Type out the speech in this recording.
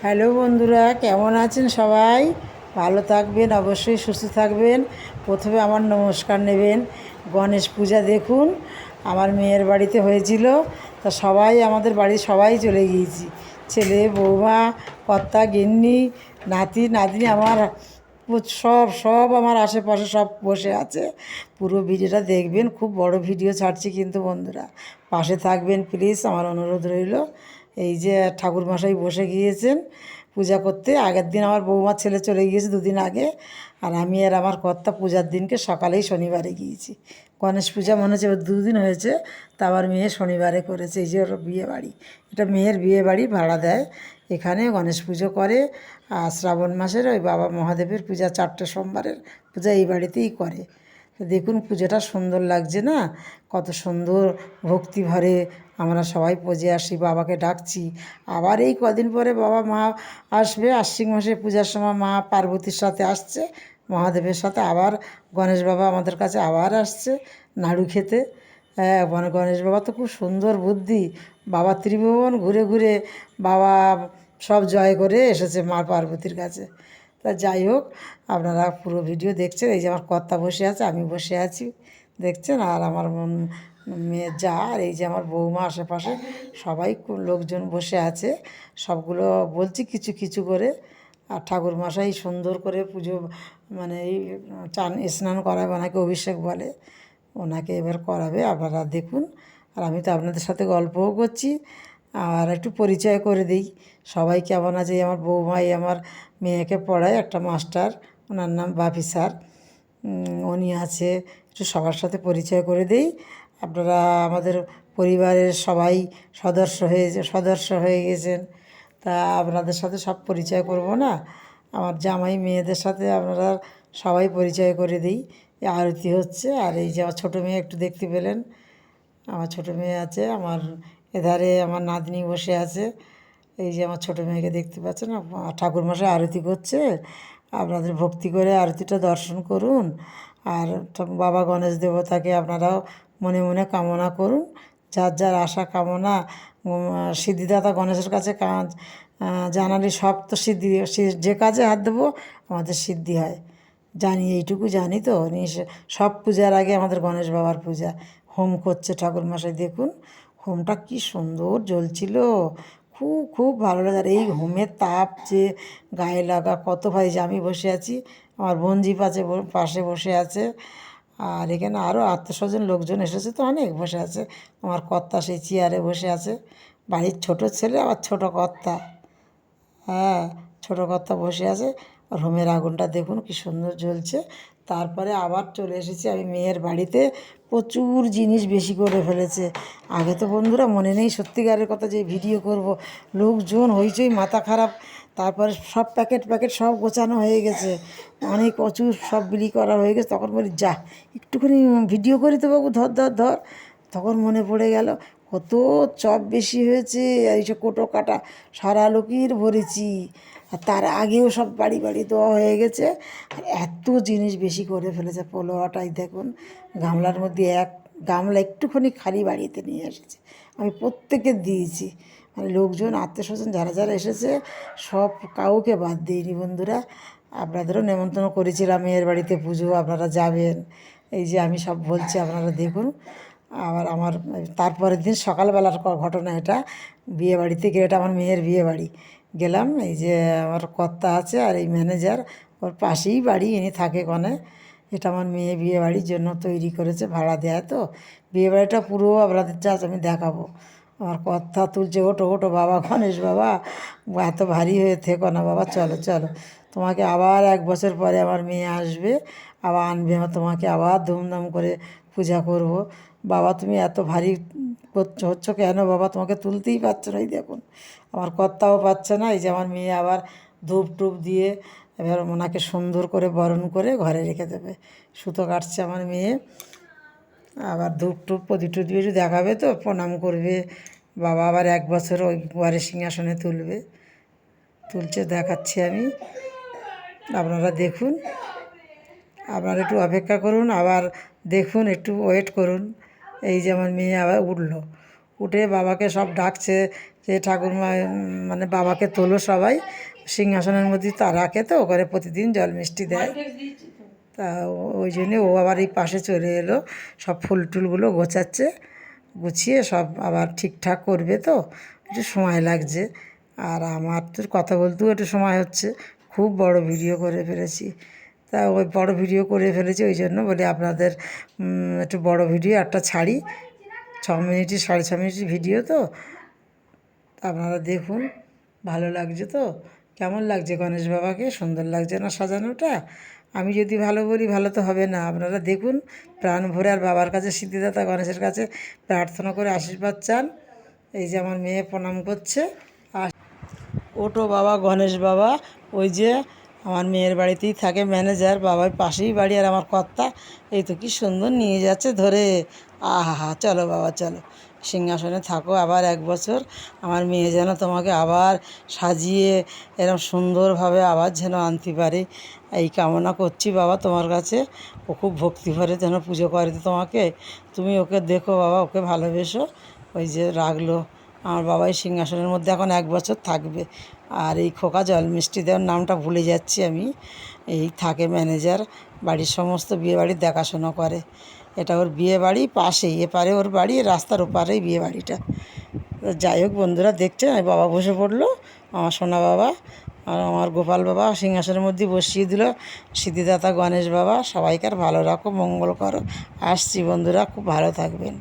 Hello বন্ধুরা, কেমন আছেন সবাই? ভালো থাকবেন, অবশ্যই সুস্থ থাকবেন। প্রথমে আমার নমস্কার নেবেন। গণেশ পূজা দেখুন আমার মেয়ের বাড়িতে হয়েছিল, তা সবাই আমাদের বাড়ির সবাই চলে গিয়েছি। ছেলে, বৌমা, কর্তা, গিন্নি, নাতি নাতনি, আমার সব সব আমার আশেপাশে সব বসে আছে। পুরো ভিডিওটা দেখবেন, খুব বড় ভিডিও ছাড়ছি কিন্তু বন্ধুরা পাশে থাকবেন প্লিজ, আমার অনুরোধ রইল। এই যে ঠাকুরমশাই বসে গিয়েছেন পূজা করতে। আগের দিন আমার বৌমার ছেলে চলে গিয়েছে দুদিন আগে, আর আমি আর আমার কর্তা পূজার দিনকে সকালেই শনিবারে গিয়েছি। গণেশ পূজা মনে হচ্ছে দুদিন হয়েছে, তা আবার মেয়ে শনিবারে করেছে। এই যে ওর বিয়ে বাড়ি, এটা মেয়ের বিয়ে বাড়ি, ভাড়া দেয়। এখানে গণেশ পুজো করে, আর শ্রাবণ মাসের ওই বাবা মহাদেবের পূজা, 4টে সোমবারের পূজা এই বাড়িতেই করে। তো দেখুন পুজোটা সুন্দর লাগছে না? কত সুন্দর ভক্তি ভরে আমরা সবাই পুজো আসি, বাবাকে ডাকছি। আবার এই কদিন পরে বাবা মা আসবে, আশ্বিন মাসে পূজার সময় মা পার্বতীর সাথে আসছে, মহাদেবের সাথে আবার গণেশ বাবা আমাদের কাছে আবার আসছে নাড়ু খেতে। হ্যাঁ, মানে গণেশ বাবা তো খুব সুন্দর বুদ্ধি। বাবা ত্রিভুবন ঘুরে ঘুরে বাবা সব জয় করে এসেছে মা পার্বতীর কাছে। তা যাই হোক, আপনারা পুরো ভিডিও দেখছেন। এই যে আমার কর্তা বসে আছে, আমি বসে আছি দেখছেন, আর আমার মেয়ের যা, আর এই যে আমার বৌমা, আশেপাশে সবাই লোকজন বসে আছে। সবগুলো বলছি কিছু কিছু করে। আর ঠাকুরমশাই সুন্দর করে পুজো, মানে এই চান স্নান করাবে, ওনাকে অভিষেক বলে, ওনাকে এবার করাবে। আপনারা দেখুন, আর আমি তো আপনাদের সাথে গল্পও করছি। আর একটু পরিচয় করে দিই সবাই কেমন আছে। এই আমার বৌমাই আমার মেয়েকে পড়ায়, একটা মাস্টার, ওনার নাম বাপি স্যার, উনি আছে। একটু সবার সাথে পরিচয় করে দিই। আপনারা আমাদের পরিবারের সবাই সদস্য হয়ে গেছেন, তা আপনাদের সাথে সব পরিচয় করব না? আমার জামাই মেয়েদের সাথে আপনারা সবাই পরিচয় করে দিই। এই আরতি হচ্ছে, আর এই যে আমার ছোটো মেয়ে একটু দেখতে পেলেন, আমার ছোটো মেয়ে আছে। আমার এধারে আমার নাতনি বসে আছে। এই যে আমার ছোটো মেয়েকে দেখতে পাচ্ছেন না, ঠাকুরমশাই আরতি করছে। আপনাদের ভক্তি করে আরতিটা দর্শন করুন। আর বাবা গণেশ দেবতাকে আপনারাও মনে মনে কামনা করুন, যার যার আশা কামনা। সিদ্ধিদাতা গণেশের কাছে জানালে সব তো সিদ্ধি, যে কাজে হাত দেবো আমাদের সিদ্ধি হয়। জানি, এইটুকু জানি তো। সব পূজার আগে আমাদের গণেশ বাবার পূজা। হোম করছে ঠাকুরমশাই, দেখুন হোমটা কি সুন্দর জ্বলছিল, খুব খুব ভালো লাগে। আর এই হোমের তাপ যে গায়ে লাগা, কত ভাই যে আমি বসে আছি, আমার বোনজি পাশে বসে আছে, আর এখানে আরও আত্মীয়স্বজন লোকজন এসেছে তো অনেক বসে আছে। আমার কর্তা সেই চেয়ারে বসে আছে, বাড়ির ছোট ছেলে আবার ছোট কর্তা। হ্যাঁ, ছোটো কর্তা বসে আছে। আর হোমের আগুনটা দেখুন কি সুন্দর জ্বলছে। তারপরে আবার চলে এসেছি আমি মেয়ের বাড়িতে। প্রচুর জিনিস বেশি করে ফেলেছে। আগে তো বন্ধুরা মনে নেই সত্যিকারের কথা যে ভিডিও করব, লোকজন হইচই মাথা খারাপ। তারপরে সব প্যাকেট প্যাকেট সব গোছানো হয়ে গেছে, অনেক প্রচুর সব বিলি করা হয়ে গেছে। তখন বলি যা একটুখানি ভিডিও করি তো বাবু, ধর ধর ধর। তখন মনে পড়ে গেল কত চপ বেশি হয়েছে, আর এইসব কোটো কাটা সারা লোকের ভরেছি। আর তার আগেও সব বাড়ি বাড়ি দেওয়া হয়ে গেছে। আর এত জিনিস বেশি করে ফেলেছে। পোলোয়াটাই দেখুন, গামলার মধ্যে এক গামলা একটুখানি খালি বাড়িতে নিয়ে এসেছে, আমি প্রত্যেকে দিয়েছি। মানে লোকজন আত্মীয়স্বজন যারা যারা এসেছে সব কাউকে বাদ দিইনি বন্ধুরা। আপনাদেরও নেমন্তন্ন করেছিলাম মেয়ের বাড়িতে পুজো, আপনারা যাবেন। এই যে আমি সব বলছি, আপনারা দেখুন। আবার আমার তারপরের দিন সকালবেলার ঘটনা এটা। বিয়ে বাড়িতে গিয়ে, এটা আমার মেয়ের বিয়ে বাড়ি গেলাম। এই যে আমার কর্তা আছে, আর এই ম্যানেজার, ওর পাশেই বাড়ি, ইনি থাকে কনে। এটা আমার মেয়ে বিয়ে বাড়ির জন্য তৈরি করেছে, ভাড়া দেয় তো। বিয়ে বাড়িটা পুরো আপনাদের জাস্ট আমি দেখাবো। আমার কর্তা তুলছে, ওঠো ওঠো বাবা গণেশ বাবা, এত ভারী হয়ে থেকো না বাবা, চলো চলো। তোমাকে আবার 1 বছর পরে আমার মেয়ে আসবে, আবার আনবে, আমার তোমাকে আবার ধুমধাম করে পূজা করব। বাবা তুমি এত ভারী হচ্ছ কেন বাবা, তোমাকে তুলতেই পারছো না। এই দেখুন আমার কর্তাও পাচ্ছে না। এই যে আমার মেয়ে আবার ধূপ টুপ দিয়ে এবার ওনাকে সুন্দর করে বরণ করে ঘরে রেখে দেবে। সুতো কাটছে আমার মেয়ে, আবার ধূপ টুপ প্রদীপ টদীপ একটু দেখাবে তো, প্রণাম করবে। বাবা আবার 1 বছর ওই ঘরে সিংহাসনে তুলছে, দেখাচ্ছি আমি। আপনারা দেখুন, আপনারা একটু অপেক্ষা করুন, আবার দেখুন, একটু ওয়েট করুন। এই যে আমার মেয়ে আবার উঠে বাবাকে সব ডাকছে যে ঠাকুরমা মানে বাবাকে তোলো সবাই, সিংহাসনের মধ্যে তা রাখে তো ওখানে প্রতিদিন জল মিষ্টি দেয়। তা ওই জন্যে ও আবার এই পাশে চলে এলো, সব ফুল টুলগুলো গোছাচ্ছে, গুছিয়ে সব আবার ঠিকঠাক করবে তো একটু সময় লাগছে। আর আমার তো কথা বলতেও একটু সময় হচ্ছে, খুব বড় ভিডিও করে ফেলেছি। তা ওই বড় ভিডিও করে ফেলেছি ওই জন্য বলি আপনাদের একটু বড় ভিডিও একটা ছাড়ি, 6 মিনিটের 6.5 মিনিটের ভিডিও তো আপনারা দেখুন। ভালো লাগছে তো? কেমন লাগছে গণেশ বাবাকে? সুন্দর লাগছে না সাজানোটা? আমি যদি ভালো বলি ভালো তো হবে না, আপনারা দেখুন প্রাণ ভরে। আর বাবার কাছে সিদ্ধিদাতা গণেশের কাছে প্রার্থনা করে আশীর্বাদ চান। এই যে আমার মেয়ে প্রণাম করছে। আর ওটো বাবা গণেশ বাবা, ওই যে আমার মেয়ের বাড়িতেই থাকে ম্যানেজার, বাবার পাশেই বাড়ি আর আমার কর্তা। এই তো কি সুন্দর নিয়ে যাচ্ছে ধরে। আহা, চলো বাবা চলো, সিংহাসনে থাকো আবার 1 বছর। আমার মেয়ে যেন তোমাকে আবার সাজিয়ে এরকম সুন্দরভাবে আবার যেন আনতে পারে, এই কামনা করছি বাবা তোমার কাছে। ও খুব ভক্তি ভরে যেন পুজো করে তো তোমাকে। তুমি ওকে দেখো বাবা, ওকে ভালোবেসো। ওই যে রাখলো আমার বাবাই সিংহাসনের মধ্যে এখন 1 বছর থাকবে। আর এই খোকা জল মিষ্টি দেওয়ার নামটা ভুলে যাচ্ছি আমি, এই থাকে ম্যানেজার, বাড়ির সমস্ত বিয়ে বাড়ির দেখাশোনা করে। এটা ওর বিয়ে বাড়ি পাশেই, এপারে ওর বাড়ি, রাস্তার ওপারেই বিয়ে বাড়িটা। তো যাই হোক বন্ধুরা, দেখছেন ওই বাবা বসে পড়লো, আমার সোনা বাবা আর আমার গোপাল বাবা সিংহাসনের মধ্যে বসিয়ে দিল সিদ্ধিদাতা গণেশ বাবা। সবাইকার ভালো রাখো, মঙ্গল করো। আসছি বন্ধুরা, খুব ভালো থাকবেন।